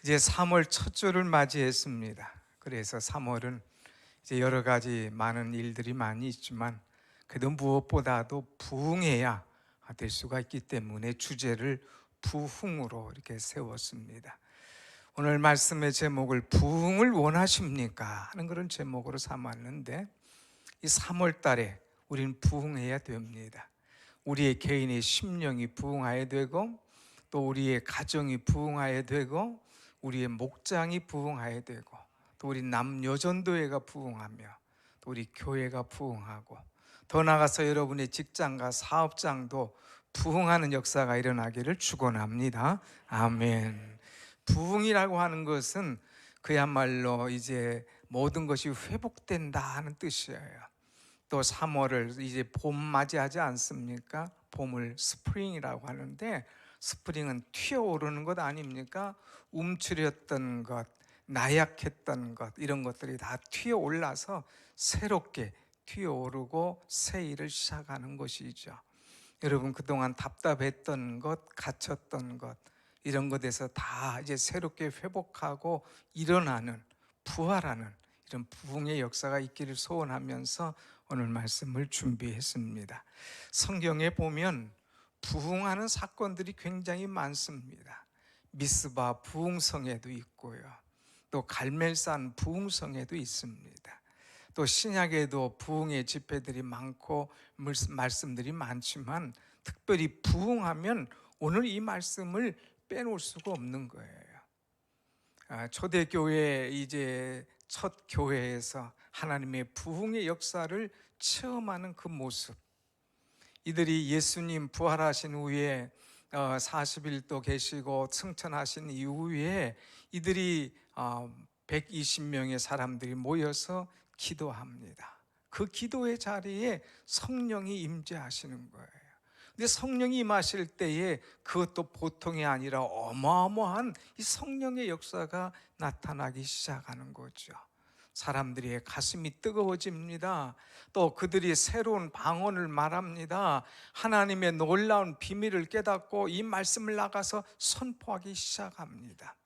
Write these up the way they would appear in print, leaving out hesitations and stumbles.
이제 3월 첫 주를 맞이했습니다. 그래서 3월은 이제 여러 가지 많은 일들이 많이 있지만 그래도 무엇보다도 부흥해야 될 수가 있기 때문에 주제를 부흥으로 이렇게 세웠습니다. 오늘 말씀의 제목을 부흥을 원하십니까? 하는 그런 제목으로 삼았는데, 이 3월 달에 우리는 부흥해야 됩니다. 우리의 개인의 심령이 부흥해야 되고, 또 우리의 가정이 부흥해야 되고, 우리의 목장이 부흥해야 되고, 또 우리 남녀전도회가 부흥하며, 또 우리 교회가 부흥하고, 더 나아가서 여러분의 직장과 사업장도 부흥하는 역사가 일어나기를 축원합니다. 아멘. 부흥이라고 하는 것은 그야말로 이제 모든 것이 회복된다 하는 뜻이에요. 또 3월을 이제 봄 맞이하지 않습니까? 봄을 스프링이라고 하는데, 스프링은 튀어오르는 것 아닙니까? 움츠렸던 것, 나약했던 것, 이런 것들이 다 튀어올라서 새롭게 튀어오르고 새 일을 시작하는 것이죠. 여러분, 그동안 답답했던 것, 갇혔던 것, 이런 것에서 다 이제 새롭게 회복하고 일어나는, 부활하는 이런 부흥의 역사가 있기를 소원하면서 오늘 말씀을 준비했습니다. 성경에 보면 부흥하는 사건들이 굉장히 많습니다. 미스바 부흥성에도 있고요, 또 갈멜산 부흥성에도 있습니다. 또 신약에도 부흥의 집회들이 많고 말씀들이 많지만, 특별히 부흥하면 오늘 이 말씀을 빼놓을 수가 없는 거예요. 초대교회 이제 첫 교회에서 하나님의 부흥의 역사를 체험하는 그 모습, 이들이 예수님 부활하신 후에 40일 또 계시고 승천하신 이후에 이들이 120명의 사람들이 모여서 기도합니다. 그 기도의 자리에 성령이 임재하시는 거예요. 근데 성령이 임하실 때에 그것도 보통이 아니라 어마어마한 이 성령의 역사가 나타나기 시작하는 거죠. 사람들의 가슴이 뜨거워집니다. 또 그들이 새로운 방언을 말합니다. 하나님의 놀라운 비밀을 깨닫고 이 말씀을 나가서 선포하기 시작합니다.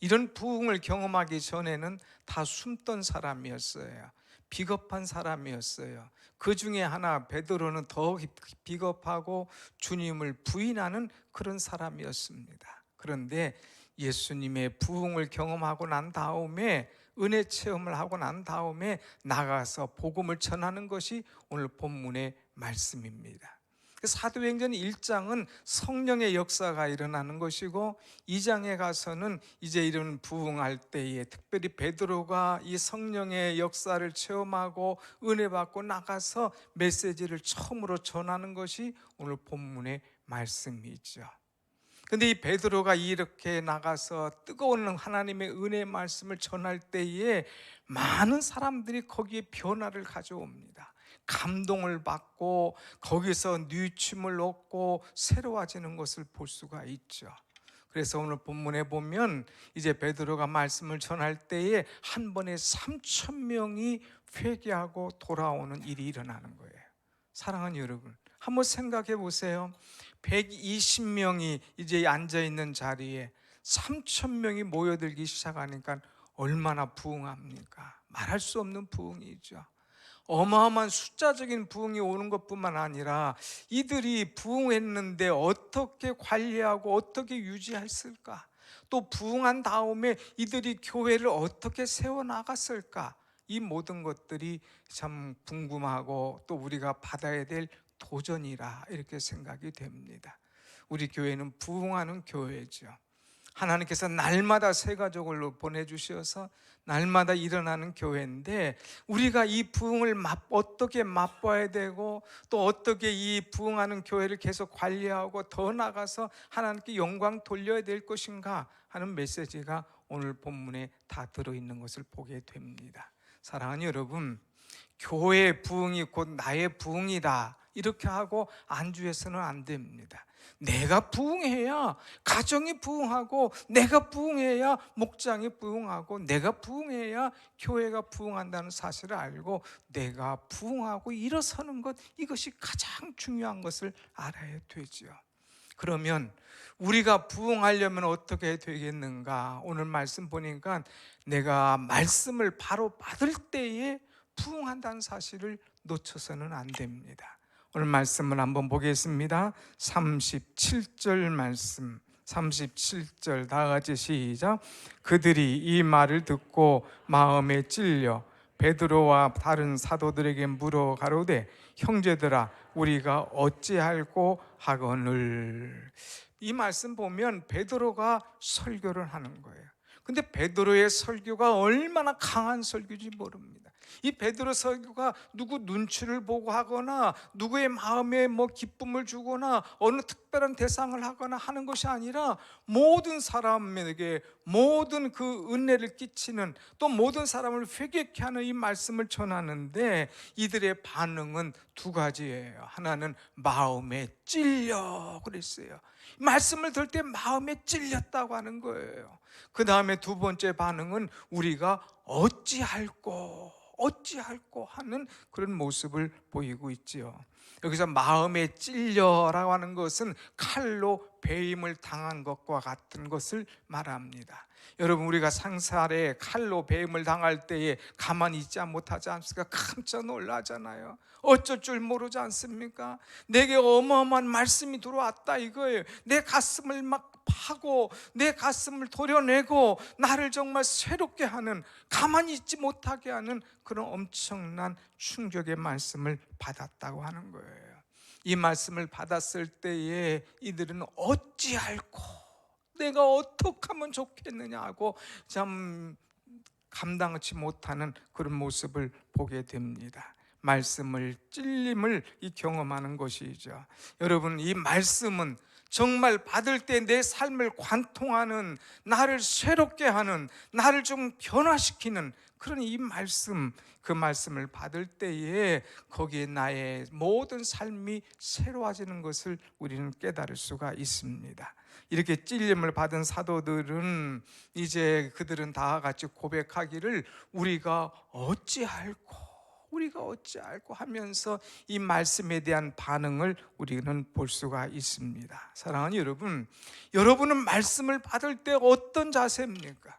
이런 부흥을 경험하기 전에는 다 숨던 사람이었어요. 비겁한 사람이었어요. 그 중에 하나 베드로는 더 비겁하고 주님을 부인하는 그런 사람이었습니다. 그런데 예수님의 부흥을 경험하고 난 다음에, 은혜 체험을 하고 난 다음에 나가서 복음을 전하는 것이 오늘 본문의 말씀입니다. 사도행전 1장은 성령의 역사가 일어나는 것이고, 2장에 가서는 이제 이런 부흥할 때에 특별히 베드로가 이 성령의 역사를 체험하고 은혜 받고 나가서 메시지를 처음으로 전하는 것이 오늘 본문의 말씀이죠. 근데 이 베드로가 이렇게 나가서 뜨거운 하나님의 은혜의 말씀을 전할 때에 많은 사람들이 거기에 변화를 가져옵니다. 감동을 받고 거기서 뉘침을 얻고 새로워지는 것을 볼 수가 있죠. 그래서 오늘 본문에 보면 이제 베드로가 말씀을 전할 때에 한 번에 3,000명이 회개하고 돌아오는 일이 일어나는 거예요. 사랑하는 여러분, 한번 생각해 보세요. 120명이 이제 앉아있는 자리에 3,000명이 모여들기 시작하니까 얼마나 부흥합니까? 말할 수 없는 부흥이죠. 어마어마한 숫자적인 부흥이 오는 것뿐만 아니라 이들이 부흥했는데 어떻게 관리하고 어떻게 유지했을까? 또 부흥한 다음에 이들이 교회를 어떻게 세워나갔을까? 이 모든 것들이 참 궁금하고 또 우리가 받아야 될 도전이라 이렇게 생각이 됩니다. 우리 교회는 부흥하는 교회죠. 하나님께서 날마다 새 가족을 보내주셔서 날마다 일어나는 교회인데, 우리가 이 부흥을 어떻게 맛봐야 되고 또 어떻게 이 부흥하는 교회를 계속 관리하고 더 나아가서 하나님께 영광 돌려야 될 것인가 하는 메시지가 오늘 본문에 다 들어있는 것을 보게 됩니다. 사랑하는 여러분, 교회의 부흥이 곧 나의 부흥이다 이렇게 하고 안주해서는 안 됩니다. 내가 부흥해야 가정이 부흥하고, 내가 부흥해야 목장이 부흥하고, 내가 부흥해야 교회가 부흥한다는 사실을 알고 내가 부흥하고 일어서는 것, 이것이 가장 중요한 것을 알아야 되지요. 그러면 우리가 부흥하려면 어떻게 되겠는가? 오늘 말씀 보니까 내가 말씀을 바로 받을 때에 부흥한다는 사실을 놓쳐서는 안 됩니다. 오늘 말씀을 한번 보겠습니다. 37절 말씀, 37절 다 같이 시작. 그들이 이 말을 듣고 마음에 찔려 베드로와 다른 사도들에게 물어 가로되 형제들아 우리가 어찌할꼬 하거늘. 이 말씀 보면 베드로가 설교를 하는 거예요. 근데 베드로의 설교가 얼마나 강한 설교인지 모릅니다. 이 베드로 설교가 누구 눈치를 보고 하거나 누구의 마음에 기쁨을 주거나 어느 특별한 대상을 하거나 하는 것이 아니라 모든 사람에게 모든 그 은혜를 끼치는, 또 모든 사람을 회개케 하는 이 말씀을 전하는데 이들의 반응은 두 가지예요. 하나는 마음에 찔려 그랬어요. 말씀을 들을 때 마음에 찔렸다고 하는 거예요. 그 다음에 두 번째 반응은 우리가 어찌할꼬 하는 그런 모습을 보이고 있지요. 여기서 마음에 찔려라고 하는 것은 칼로 베임을 당한 것과 같은 것을 말합니다. 여러분, 우리가 상살에 칼로 베임을 당할 때에 가만히 있지 못하지 않습니까? 깜짝 놀라잖아요. 어쩔 줄 모르지 않습니까? 내게 어마어마한 말씀이 들어왔다 이거예요. 내 가슴을 막 파고 내 가슴을 도려내고 나를 정말 새롭게 하는, 가만히 있지 못하게 하는 그런 엄청난 충격의 말씀을 받았다고 하는 거예요. 이 말씀을 받았을 때에 이들은 어찌할꼬, 내가 어떻게 하면 좋겠느냐 하고 참 감당치 못하는 그런 모습을 보게 됩니다. 말씀을 찔림을 경험하는 것이죠. 여러분, 이 말씀은 정말 받을 때 내 삶을 관통하는, 나를 새롭게 하는, 나를 좀 변화시키는 그런 이 말씀, 그 말씀을 받을 때에 거기에 나의 모든 삶이 새로워지는 것을 우리는 깨달을 수가 있습니다. 이렇게 찔림을 받은 사도들은 이제 그들은 다 같이 고백하기를 우리가 어찌할꼬 하면서 이 말씀에 대한 반응을 우리는 볼 수가 있습니다. 사랑하는 여러분, 여러분은 말씀을 받을 때 어떤 자세입니까?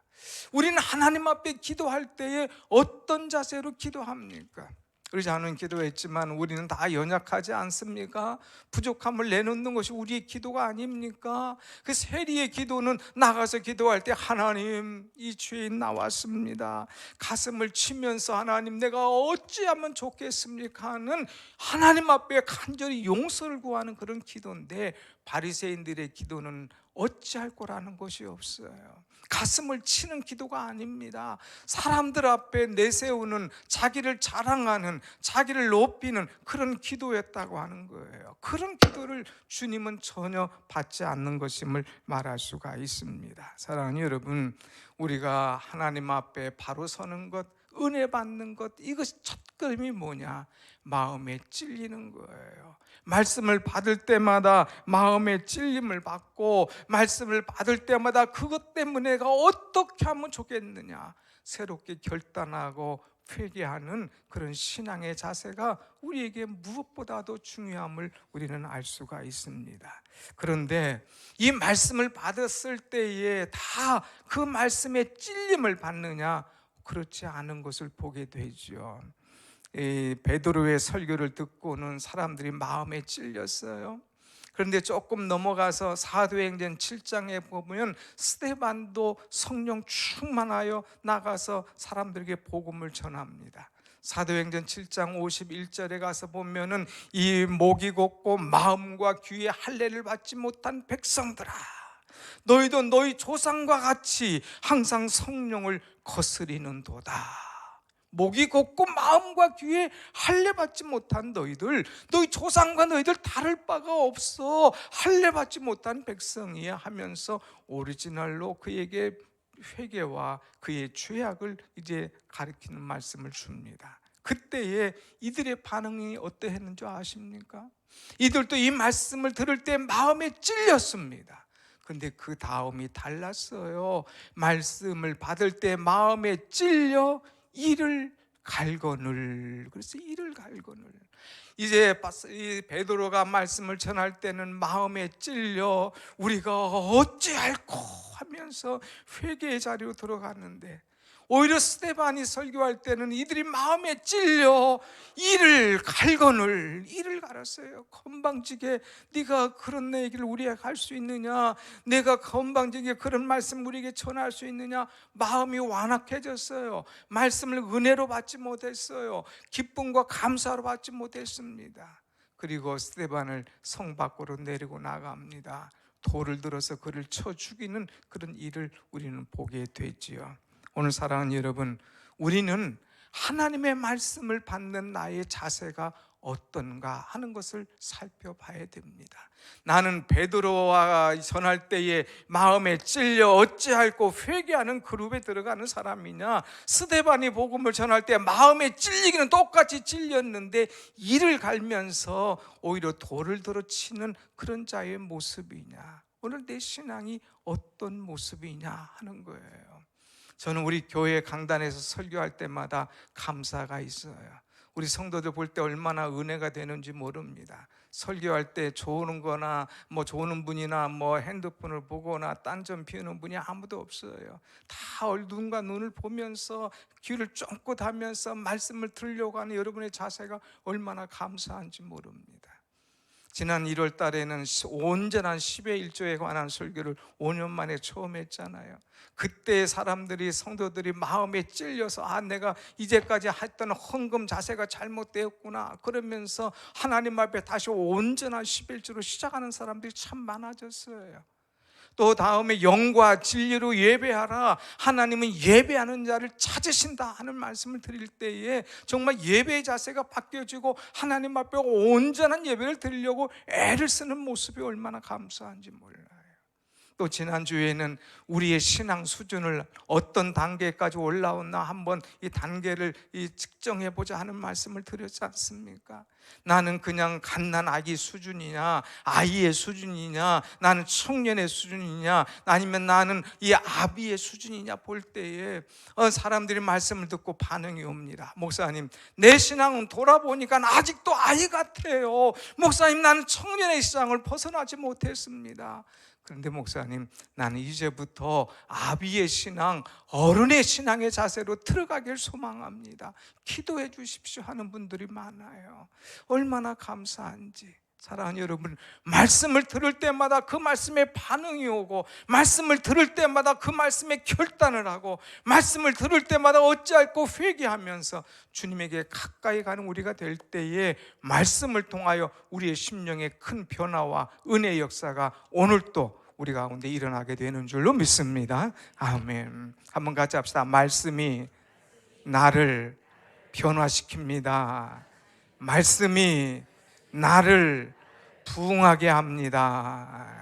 우리는 하나님 앞에 기도할 때에 어떤 자세로 기도합니까? 그러지 않은 기도했지만 우리는 다 연약하지 않습니까? 부족함을 내놓는 것이 우리의 기도가 아닙니까? 그 세리의 기도는 나가서 기도할 때 하나님, 이 죄인 나왔습니다, 가슴을 치면서 하나님 내가 어찌하면 좋겠습니까 하는 하나님 앞에 간절히 용서를 구하는 그런 기도인데, 바리새인들의 기도는 어찌할 거라는 것이 없어요. 가슴을 치는 기도가 아닙니다. 사람들 앞에 내세우는, 자기를 자랑하는, 자기를 높이는 그런 기도였다고 하는 거예요. 그런 기도를 주님은 전혀 받지 않는 것임을 말할 수가 있습니다. 사랑하는 여러분, 우리가 하나님 앞에 바로 서는 것, 은혜 받는 것, 이것이 첫걸음이 뭐냐? 마음에 찔리는 거예요. 말씀을 받을 때마다 마음에 찔림을 받고, 말씀을 받을 때마다 그것 때문에 내가 어떻게 하면 좋겠느냐 새롭게 결단하고 회개하는 그런 신앙의 자세가 우리에게 무엇보다도 중요함을 우리는 알 수가 있습니다. 그런데 이 말씀을 받았을 때에 다 그 말씀에 찔림을 받느냐? 그렇지 않은 것을 보게 되죠. 베드로의 설교를 듣고는 사람들이 마음에 찔렸어요. 그런데 조금 넘어가서 사도행전 7장에 보면 스데반도 성령 충만하여 나가서 사람들에게 복음을 전합니다. 사도행전 7장 51절에 가서 보면은 이 목이 곧고 마음과 귀에 할례를 받지 못한 백성들아, 너희도 너희 조상과 같이 항상 성령을 거스리는도다. 목이 곧고 마음과 귀에 할례 받지 못한 너희들, 너희 조상과 너희들 다를 바가 없어, 할례 받지 못한 백성이야 하면서 오리지널로 그에게 회개와 그의 죄악을 이제 가리키는 말씀을 줍니다. 그때에 이들의 반응이 어떠했는지 아십니까? 이들도 이 말씀을 들을 때 마음에 찔렸습니다. 근데 그 다음이 달랐어요. 말씀을 받을 때 마음에 찔려 이를 갈거늘. 그래서 이를 갈거늘. 이제 베드로가 말씀을 전할 때는 마음에 찔려 우리가 어찌할꼬 하면서 회개의 자리로 들어갔는데, 오히려 스데반이 설교할 때는 이들이 마음에 찔려 이를 갈았어요. 건방지게 네가 그런 내 얘기를 우리에게 할 수 있느냐, 내가 건방지게 그런 말씀 우리에게 전할 수 있느냐. 마음이 완악해졌어요. 말씀을 은혜로 받지 못했어요. 기쁨과 감사로 받지 못했습니다. 그리고 스데반을 성 밖으로 내리고 나갑니다. 돌을 들어서 그를 쳐 죽이는 그런 일을 우리는 보게 됐지요. 오늘 사랑하는 여러분, 우리는 하나님의 말씀을 받는 나의 자세가 어떤가 하는 것을 살펴봐야 됩니다. 나는 베드로와 전할 때에 마음에 찔려 어찌할꼬 회개하는 그룹에 들어가는 사람이냐, 스데반이 복음을 전할 때 마음에 찔리기는 똑같이 찔렸는데 이를 갈면서 오히려 돌을 들어 치는 그런 자의 모습이냐, 오늘 내 신앙이 어떤 모습이냐 하는 거예요. 저는 우리 교회 강단에서 설교할 때마다 감사가 있어요. 우리 성도들 볼 때 얼마나 은혜가 되는지 모릅니다. 설교할 때 좋은 거나 좋은 분이나 핸드폰을 보거나 딴점 피우는 분이 아무도 없어요. 다 눈과 눈을 보면서 귀를 쫑긋 하면서 말씀을 들으려고 하는 여러분의 자세가 얼마나 감사한지 모릅니다. 지난 1월 달에는 온전한 10의 1조에 관한 설교를 5년 만에 처음 했잖아요. 그때 사람들이, 성도들이 마음에 찔려서 내가 이제까지 했던 헌금 자세가 잘못되었구나 그러면서 하나님 앞에 다시 온전한 11조로 시작하는 사람들이 참 많아졌어요. 또 다음에 영과 진리로 예배하라, 하나님은 예배하는 자를 찾으신다 하는 말씀을 드릴 때에 정말 예배의 자세가 바뀌어지고 하나님 앞에 온전한 예배를 드리려고 애를 쓰는 모습이 얼마나 감사한지 몰라요. 또 지난주에는 우리의 신앙 수준을 어떤 단계까지 올라왔나 한번 이 단계를 측정해보자 하는 말씀을 드렸지 않습니까? 나는 그냥 갓난 아기 수준이냐, 아이의 수준이냐, 나는 청년의 수준이냐, 아니면 나는 이 아비의 수준이냐 볼 때에 사람들이 말씀을 듣고 반응이 옵니다. 목사님, 내 신앙은 돌아보니까 아직도 아이 같아요. 목사님, 나는 청년의 신앙을 벗어나지 못했습니다. 그런데 목사님, 나는 이제부터 아비의 신앙, 어른의 신앙의 자세로 들어가길 소망합니다. 기도해 주십시오 하는 분들이 많아요. 얼마나 감사한지. 사랑하는 여러분, 말씀을 들을 때마다 그 말씀에 반응이 오고, 말씀을 들을 때마다 그 말씀에 결단을 하고, 말씀을 들을 때마다 어찌할꼬 회개하면서 주님에게 가까이 가는 우리가 될 때에 말씀을 통하여 우리의 심령에 큰 변화와 은혜의 역사가 오늘 또 우리 가운데 일어나게 되는 줄로 믿습니다. 아멘. 한번 같이 합시다. 말씀이 나를 변화시킵니다. 말씀이 나를 부흥하게 합니다.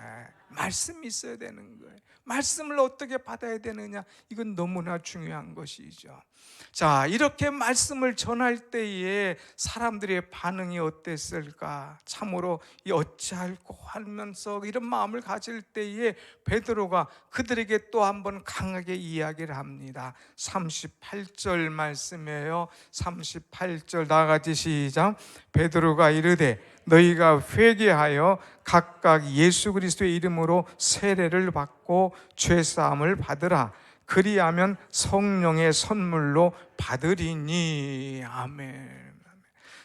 말씀이 있어야 되는 거예요. 말씀을 어떻게 받아야 되느냐, 이건 너무나 중요한 것이죠. 자, 이렇게 말씀을 전할 때에 사람들의 반응이 어땠을까? 참으로 어찌할꼬 하면서 이런 마음을 가질 때에 베드로가 그들에게 또 한번 강하게 이야기를 합니다. 38절 말씀이에요. 38절 다 같이 시작. 베드로가 이르되 너희가 회개하여 각각 예수 그리스도의 이름으로 세례를 받고 죄사함을 받으라. 그리하면 성령의 선물로 받으리니. 아멘.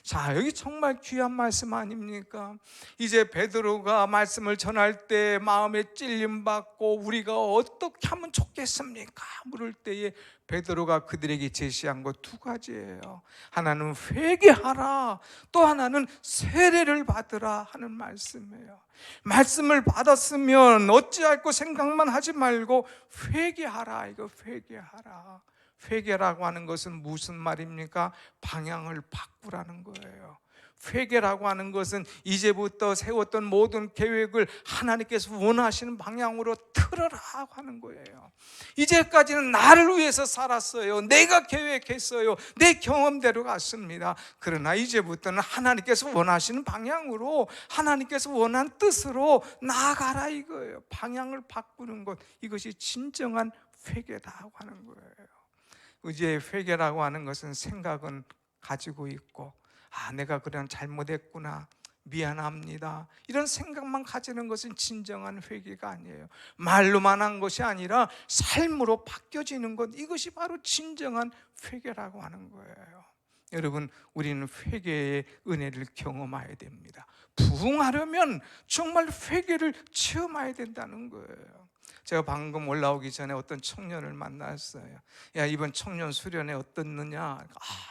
자, 여기 정말 귀한 말씀 아닙니까? 이제 베드로가 말씀을 전할 때 마음에 찔림 받고 우리가 어떻게 하면 좋겠습니까? 물을 때에 베드로가 그들에게 제시한 것 두 가지예요. 하나는 회개하라, 또 하나는 세례를 받으라 하는 말씀이에요. 말씀을 받았으면 어찌할꼬 생각만 하지 말고 회개하라. 이거 회개하라. 회개라고 하는 것은 무슨 말입니까? 방향을 바꾸라는 거예요. 회개라고 하는 것은 이제부터 세웠던 모든 계획을 하나님께서 원하시는 방향으로 틀어라고 하는 거예요. 이제까지는 나를 위해서 살았어요. 내가 계획했어요. 내 경험대로 갔습니다. 그러나 이제부터는 하나님께서 원하시는 방향으로, 하나님께서 원한 뜻으로 나아가라 이거예요. 방향을 바꾸는 것, 이것이 진정한 회개라고 하는 거예요. 이제 회개라고 하는 것은 생각은 가지고 있고, 내가 그런 잘못했구나, 미안합니다, 이런 생각만 가지는 것은 진정한 회개가 아니에요. 말로만 한 것이 아니라 삶으로 바뀌어지는 것, 이것이 바로 진정한 회개라고 하는 거예요. 여러분, 우리는 회개의 은혜를 경험해야 됩니다. 부흥하려면 정말 회개를 체험해야 된다는 거예요. 제가 방금 올라오기 전에 어떤 청년을 만났어요. 야, 이번 청년 수련회 어떻느냐?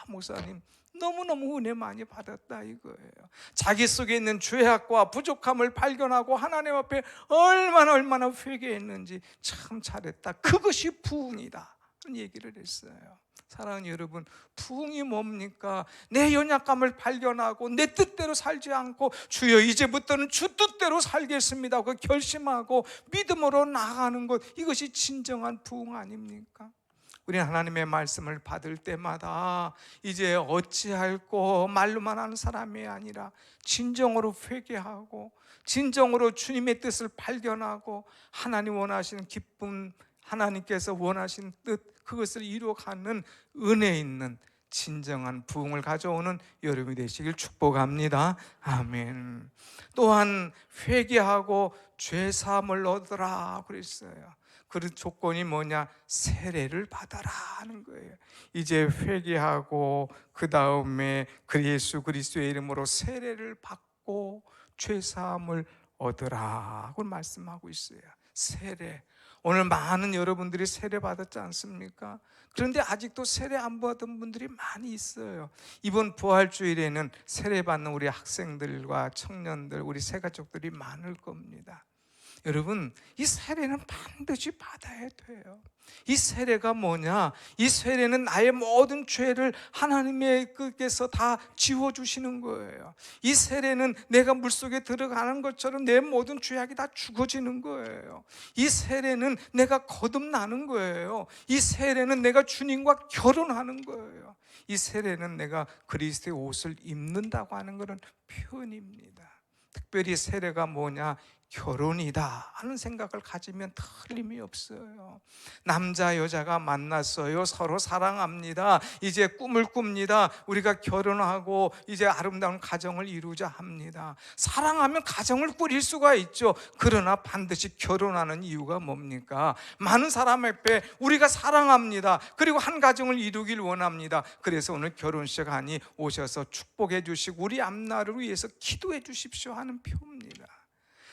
목사님, 너무너무 은혜 많이 받았다 이거예요. 자기 속에 있는 죄악과 부족함을 발견하고 하나님 앞에 얼마나 회개했는지 참 잘했다. 그것이 부흥이다 그런 얘기를 했어요. 사랑하는 여러분, 부흥이 뭡니까? 내 연약감을 발견하고 내 뜻대로 살지 않고 주여 이제부터는 주 뜻대로 살겠습니다 그 결심하고 믿음으로 나아가는 것, 이것이 진정한 부흥 아닙니까? 우리는 하나님의 말씀을 받을 때마다 이제 어찌할꼬 말로만 하는 사람이 아니라 진정으로 회개하고 진정으로 주님의 뜻을 발견하고 하나님 원하시는 기쁨, 하나님께서 원하시는 뜻, 그것을 이루어가는 은혜 있는 진정한 부흥을 가져오는 여러분이 되시길 축복합니다. 아멘. 또한 회개하고 죄사함을 얻으라 그랬어요. 그 조건이 뭐냐? 세례를 받아라 하는 거예요. 이제 회개하고 그 다음에 예수 그리스도의 이름으로 세례를 받고 죄사함을 얻으라고 말씀하고 있어요. 세례. 오늘 많은 여러분들이 세례 받았지 않습니까? 그런데 아직도 세례 안 받은 분들이 많이 있어요. 이번 부활주일에는 세례 받는 우리 학생들과 청년들, 우리 새가족들이 많을 겁니다. 여러분, 이 세례는 반드시 받아야 돼요. 이 세례가 뭐냐? 이 세례는 나의 모든 죄를 하나님께서 다 지워주시는 거예요. 이 세례는 내가 물속에 들어가는 것처럼 내 모든 죄악이 다 죽어지는 거예요. 이 세례는 내가 거듭나는 거예요. 이 세례는 내가 주님과 결혼하는 거예요. 이 세례는 내가 그리스도의 옷을 입는다고 하는 그런 표현입니다. 특별히 세례가 뭐냐? 결혼이다 하는 생각을 가지면 틀림이 없어요. 남자 여자가 만났어요. 서로 사랑합니다. 이제 꿈을 꿉니다. 우리가 결혼하고 이제 아름다운 가정을 이루자 합니다. 사랑하면 가정을 꾸릴 수가 있죠. 그러나 반드시 결혼하는 이유가 뭡니까? 많은 사람 앞에 우리가 사랑합니다. 그리고 한 가정을 이루길 원합니다. 그래서 오늘 결혼식 하니 오셔서 축복해 주시고 우리 앞날을 위해서 기도해 주십시오 하는 표입니다.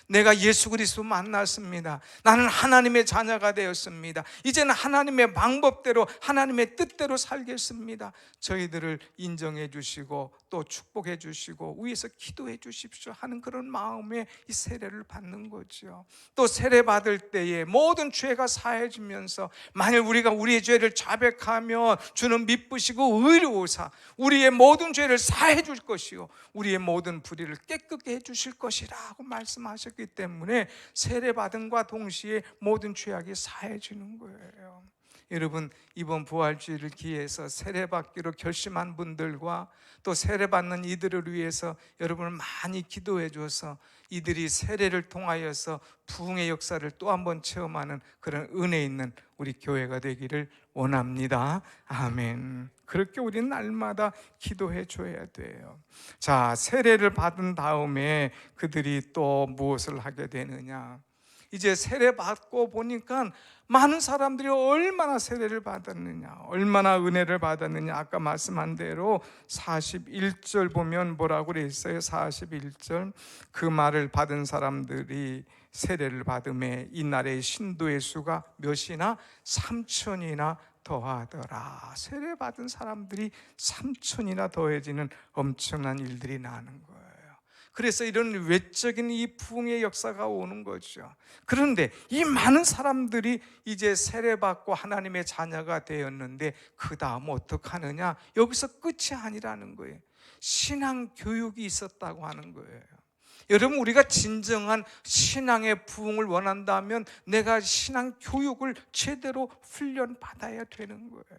내가 예수 그리스도 만났습니다. 나는 하나님의 자녀가 되었습니다. 이제는 하나님의 방법대로 하나님의 뜻대로 살겠습니다. 저희들을 인정해 주시고 또 축복해 주시고 위에서 기도해 주십시오 하는 그런 마음에 이 세례를 받는 거죠. 또 세례 받을 때에 모든 죄가 사해지면서 만일 우리가 우리의 죄를 자백하면 주는 미쁘시고 의로우사 우리의 모든 죄를 사해 줄 것이요 우리의 모든 불의를 깨끗게 해 주실 것이라고 말씀하셨기 때문에 세례받음과 동시에 모든 죄악이 사해지는 거예요. 여러분, 이번 부활주의를 기해서 세례받기로 결심한 분들과 또 세례받는 이들을 위해서 여러분을 많이 기도해 줘서 이들이 세례를 통하여서 부흥의 역사를 또 한 번 체험하는 그런 은혜 있는 우리 교회가 되기를 원합니다. 아멘. 그렇게 우리는 날마다 기도해 줘야 돼요. 자, 세례를 받은 다음에 그들이 또 무엇을 하게 되느냐? 이제 세례 받고 보니까 많은 사람들이 얼마나 세례를 받았느냐, 얼마나 은혜를 받았느냐. 아까 말씀한 대로 41절 보면 뭐라고 그랬어요? 41절, 그 말을 받은 사람들이 세례를 받음에 이날의 신도의 수가 몇이나 3천이나 더하더라. 세례 받은 사람들이 3천이나 더해지는 엄청난 일들이 나는 거예요. 그래서 이런 외적인 이 부흥의 역사가 오는 거죠. 그런데 이 많은 사람들이 이제 세례받고 하나님의 자녀가 되었는데 그 다음 어떻게 하느냐? 여기서 끝이 아니라는 거예요. 신앙 교육이 있었다고 하는 거예요. 여러분, 우리가 진정한 신앙의 부흥을 원한다면 내가 신앙 교육을 제대로 훈련받아야 되는 거예요.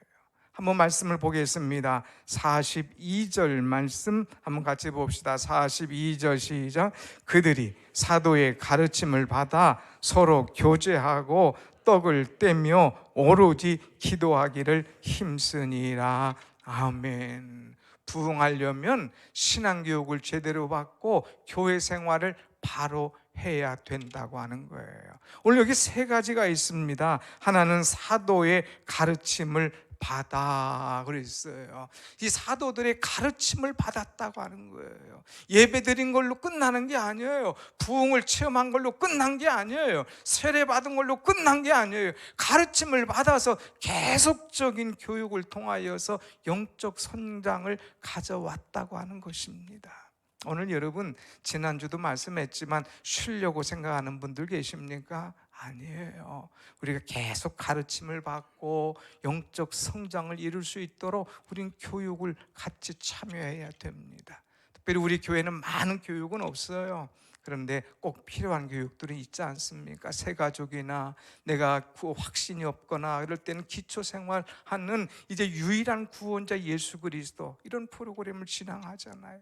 한번 말씀을 보겠습니다. 42절 말씀 한번 같이 봅시다. 42절 시작. 그들이 사도의 가르침을 받아 서로 교제하고 떡을 떼며 오로지 기도하기를 힘쓰니라. 아멘. 부흥하려면 신앙교육을 제대로 받고 교회 생활을 바로 해야 된다고 하는 거예요. 오늘 여기 세 가지가 있습니다. 하나는 사도의 가르침을 받아 그랬어요. 이 사도들의 가르침을 받았다고 하는 거예요. 예배 드린 걸로 끝나는 게 아니에요. 부흥을 체험한 걸로 끝난 게 아니에요. 세례 받은 걸로 끝난 게 아니에요. 가르침을 받아서 계속적인 교육을 통하여서 영적 성장을 가져왔다고 하는 것입니다. 오늘 여러분, 지난주도 말씀했지만 쉬려고 생각하는 분들 계십니까? 아니에요. 우리가 계속 가르침을 받고 영적 성장을 이룰 수 있도록 우린 교육을 같이 참여해야 됩니다. 특별히 우리 교회는 많은 교육은 없어요. 그런데 꼭 필요한 교육들이 있지 않습니까? 새가족이나 내가 확신이 없거나 이럴 때는 기초생활하는 이제 유일한 구원자 예수 그리스도, 이런 프로그램을 진행하잖아요.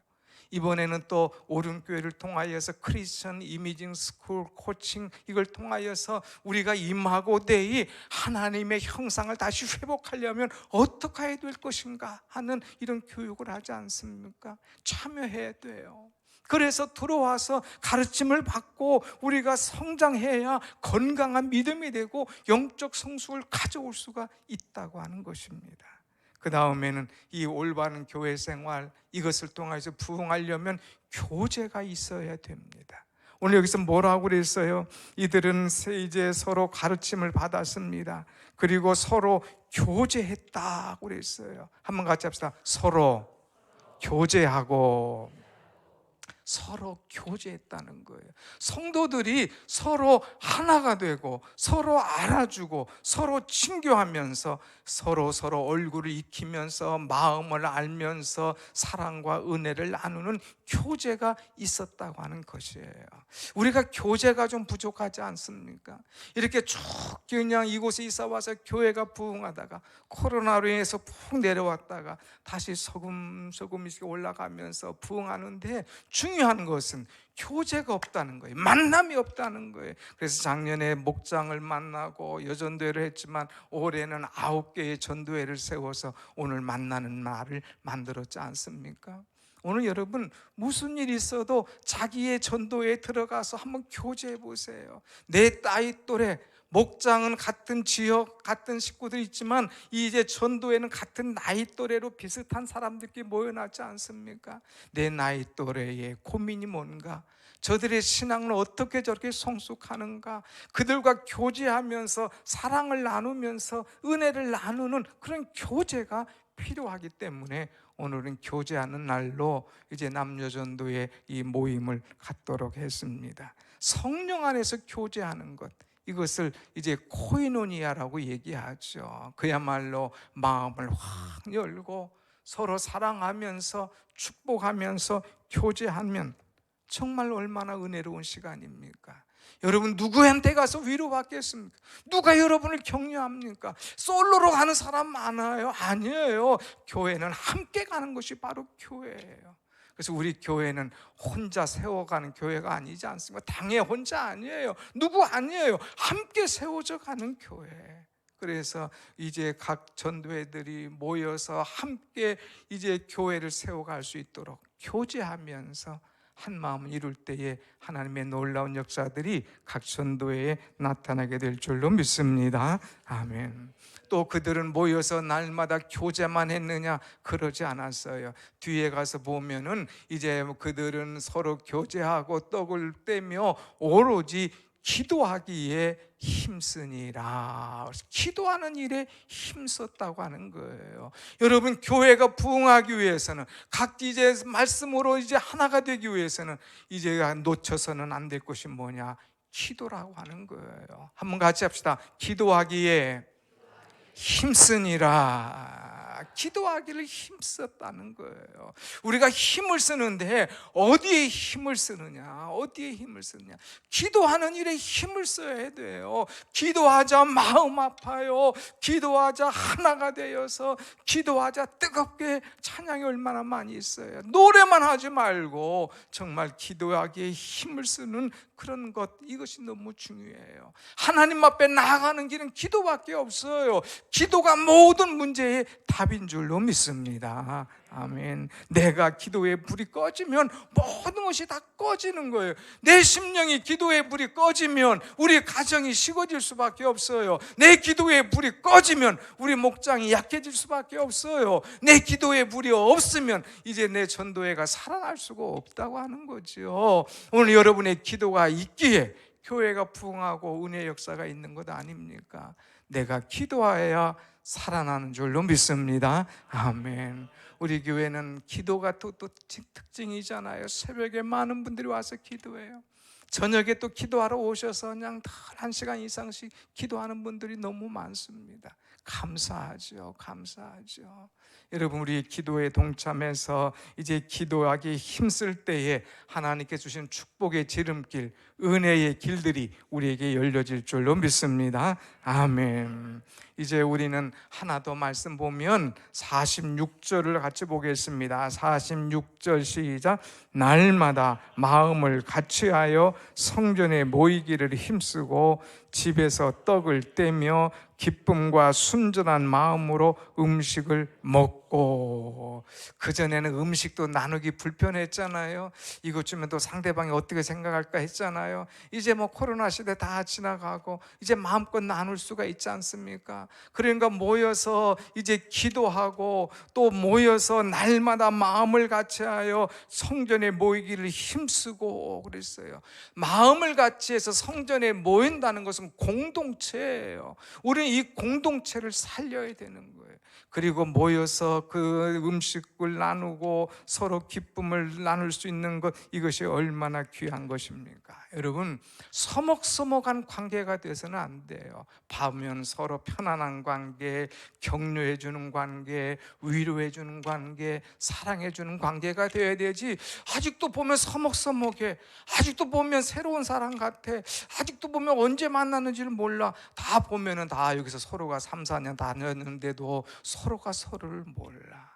이번에는 또 오륜교회를 통하여서 크리스천 이미징 스쿨 코칭, 이걸 통하여서 우리가 임하고 대이 하나님의 형상을 다시 회복하려면 어떻게 해야 될 것인가 하는 이런 교육을 하지 않습니까? 참여해야 돼요. 그래서 들어와서 가르침을 받고 우리가 성장해야 건강한 믿음이 되고 영적 성숙을 가져올 수가 있다고 하는 것입니다. 그 다음에는 이 올바른 교회 생활, 이것을 통해서 부흥하려면 교제가 있어야 됩니다. 오늘 여기서 뭐라고 그랬어요? 이들은 이제 서로 가르침을 받았습니다. 그리고 서로 교제했다고 그랬어요. 한번 같이 합시다. 서로 교제하고, 서로 교제했다는 거예요. 성도들이 서로 하나가 되고 서로 알아주고 서로 친교하면서 서로 얼굴을 익히면서 마음을 알면서 사랑과 은혜를 나누는 교제가 있었다고 하는 것이에요. 우리가 교제가 좀 부족하지 않습니까? 이렇게 쭉 그냥 이곳에 이사 와서 교회가 부흥하다가 코로나로 인해서 푹 내려왔다가 다시 소금 올라가면서 부흥하는데 중요한 것은 교제가 없다는 거예요. 만남이 없다는 거예요. 그래서 작년에 목장을 만나고 여전도회를 했지만 올해는 9개의 전도회를 세워서 오늘 만나는 날을 만들었지 않습니까? 오늘 여러분, 무슨 일이 있어도 자기의 전도회에 들어가서 한번 교제해 보세요. 내 나이 또래, 목장은 같은 지역, 같은 식구들이 있지만 이제 전도회는 같은 나이 또래로 비슷한 사람들끼리 모여놨지 않습니까? 내 나이 또래의 고민이 뭔가, 저들의 신앙을 어떻게 저렇게 성숙하는가, 그들과 교제하면서 사랑을 나누면서 은혜를 나누는 그런 교제가 필요하기 때문에 오늘은 교제하는 날로 이제 남녀전도의 이 모임을 갖도록 했습니다. 성령 안에서 교제하는 것, 이것을 이제 코이노니아라고 얘기하죠. 그야말로 마음을 확 열고 서로 사랑하면서 축복하면서 교제하면 정말 얼마나 은혜로운 시간입니까? 여러분, 누구한테 가서 위로받겠습니까? 누가 여러분을 격려합니까? 솔로로 가는 사람 많아요. 아니에요. 교회는 함께 가는 것이 바로 교회예요. 그래서 우리 교회는 혼자 세워가는 교회가 아니지 않습니까? 당에 혼자 아니에요. 누구 아니에요. 함께 세워져 가는 교회. 그래서 이제 각 전도회들이 모여서 함께 이제 교회를 세워갈 수 있도록 교제하면서 한 마음을 이룰 때에 하나님의 놀라운 역사들이 각 전도회에 나타나게 될 줄로 믿습니다. 아멘. 또 그들은 모여서 날마다 교제만 했느냐? 그러지 않았어요. 뒤에 가서 보면은 이제 그들은 서로 교제하고 떡을 떼며 오로지 기도하기에 힘쓰니라. 기도하는 일에 힘썼다고 하는 거예요. 여러분, 교회가 부흥하기 위해서는, 각기 이제 말씀으로 이제 하나가 되기 위해서는 이제 놓쳐서는 안 될 것이 뭐냐? 기도라고 하는 거예요. 한번 같이 합시다. 기도하기에 힘쓰니라. 기도하기를 힘썼다는 거예요. 우리가 힘을 쓰는데 어디에 힘을 쓰느냐? 어디에 힘을 쓰느냐? 기도하는 일에 힘을 써야 돼요. 기도하자 마음 아파요. 기도하자 하나가 되어서, 기도하자 뜨겁게. 찬양이 얼마나 많이 있어요. 노래만 하지 말고 정말 기도하기에 힘을 쓰는 그런 것, 이것이 너무 중요해요. 하나님 앞에 나아가는 길은 기도밖에 없어요. 기도가 모든 문제의 답인 줄로 믿습니다. 아멘. 내가 기도의 불이 꺼지면 모든 것이 다 꺼지는 거예요. 내 심령이 기도의 불이 꺼지면 우리 가정이 식어질 수밖에 없어요. 내 기도의 불이 꺼지면 우리 목장이 약해질 수밖에 없어요. 내 기도의 불이 없으면 이제 내 전도회가 살아날 수가 없다고 하는 거죠. 오늘 여러분의 기도가 있기에 교회가 부흥하고 은혜의 역사가 있는 것 아닙니까? 내가 기도해야 살아나는 줄로 믿습니다. 아멘. 우리 교회는 기도가 또 특징이잖아요. 새벽에 많은 분들이 와서 기도해요. 저녁에 또 기도하러 오셔서 그냥 다 1시간 이상씩 기도하는 분들이 너무 많습니다. 감사하죠. 감사하죠. 여러분, 우리 기도에 동참해서 이제 기도하기 힘쓸 때에 하나님께 주신 축복의 지름길, 은혜의 길들이 우리에게 열려질 줄로 믿습니다. 아멘. 이제 우리는 하나 더 말씀 보면 46절을 같이 보겠습니다. 46절 시작. 날마다 마음을 같이하여 성전에 모이기를 힘쓰고 집에서 떡을 떼며 기쁨과 순전한 마음으로 음식을 먹고. 그전에는 음식도 나누기 불편했잖아요. 이것 주면 또 상대방이 어떻게 생각할까 했잖아요. 이제 뭐 코로나 시대 다 지나가고 이제 마음껏 나눌 수가 있지 않습니까? 그러니까 모여서 이제 기도하고 또 모여서 날마다 마음을 같이하여 성전에 모이기를 힘쓰고 그랬어요. 마음을 같이해서 성전에 모인다는 것은 공동체예요. 우리는 이 공동체를 살려야 되는 거예요. 그리고 모여서 그 음식을 나누고 서로 기쁨을 나눌 수 있는 것, 이것이 얼마나 귀한 것입니까? 여러분, 서먹서먹한 관계가 돼서는 안 돼요. 봐면 서로 편안한 관계, 격려해 주는 관계, 위로해 주는 관계, 사랑해 주는 관계가 돼야 되지, 아직도 보면 서먹서먹해, 아직도 보면 새로운 사람 같아, 아직도 보면 언제 만났는지를 몰라. 다 보면은 다 여기서 서로가 3, 4년 다녔는데도 서로가 서로를 몰라.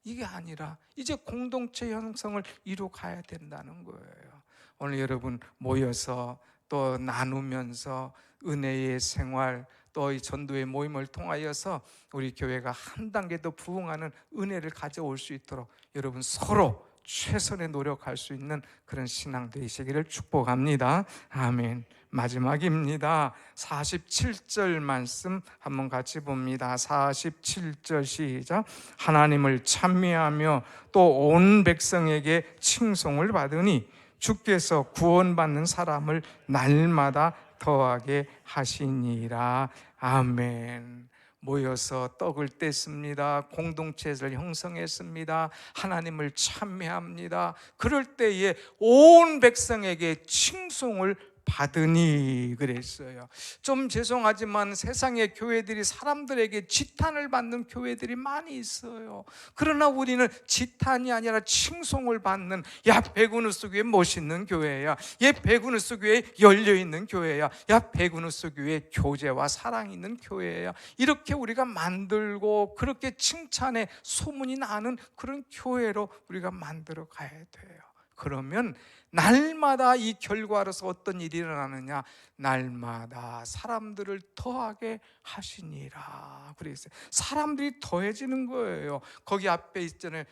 이게 아니라 이제 공동체 형성을 이루어가야 된다는 거예요. 오늘 여러분 모여서 또 나누면서 은혜의 생활, 또 이 전도의 모임을 통하여서 우리 교회가 한 단계 더 부흥하는 은혜를 가져올 수 있도록 여러분 서로 최선의 노력할 수 있는 그런 신앙 되시기를 축복합니다. 아멘. 마지막입니다. 47절 말씀 한번 같이 봅니다. 47절 시작. 하나님을 찬미하며 또 온 백성에게 칭송을 받으니 주께서 구원받는 사람을 날마다 더하게 하시니라. 아멘. 모여서 떡을 뗐습니다. 공동체를 형성했습니다. 하나님을 찬미합니다. 그럴 때에 온 백성에게 칭송을 받으니 그랬어요. 좀 죄송하지만 세상의 교회들이 사람들에게 지탄을 받는 교회들이 많이 있어요. 그러나 우리는 지탄이 아니라 칭송을 받는, 야 베구누스 교회 멋있는 교회야, 얘 베구누스 교회 열려있는 교회야, 야 베구누스 교회 교제와 사랑이 있는 교회야, 이렇게 우리가 만들고 그렇게 칭찬의 소문이 나는 그런 교회로 우리가 만들어 가야 돼요. 그러면 날마다 이 결과로서 어떤 일이 일어나느냐? 날마다 사람들을 더하게 하시니라 그랬어요. 사람들이 더해지는 거예요. 거기 앞에 있잖아요.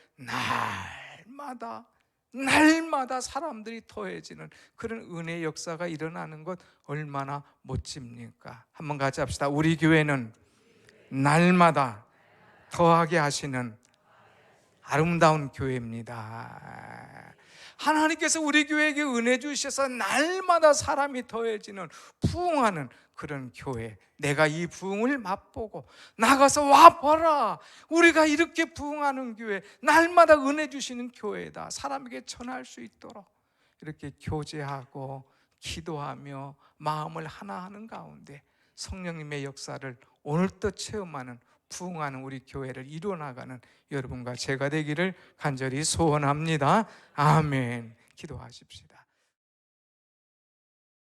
날마다 사람들이 더해지는 그런 은혜의 역사가 일어나는 것 얼마나 멋집니까? 한번 같이 합시다. 우리 교회는 날마다 더하게 하시는 아름다운 교회입니다. 하나님께서 우리 교회에게 은혜 주셔서 날마다 사람이 더해지는 부흥하는 그런 교회, 내가 이 부흥을 맛보고 나가서 와봐라, 우리가 이렇게 부흥하는 교회, 날마다 은혜 주시는 교회다, 사람에게 전할 수 있도록 이렇게 교제하고 기도하며 마음을 하나 하는 가운데 성령님의 역사를 오늘도 체험하는 부흥하는 우리 교회를 이루어나가는 여러분과 제가 되기를 간절히 소원합니다. 아멘. 기도하십시다.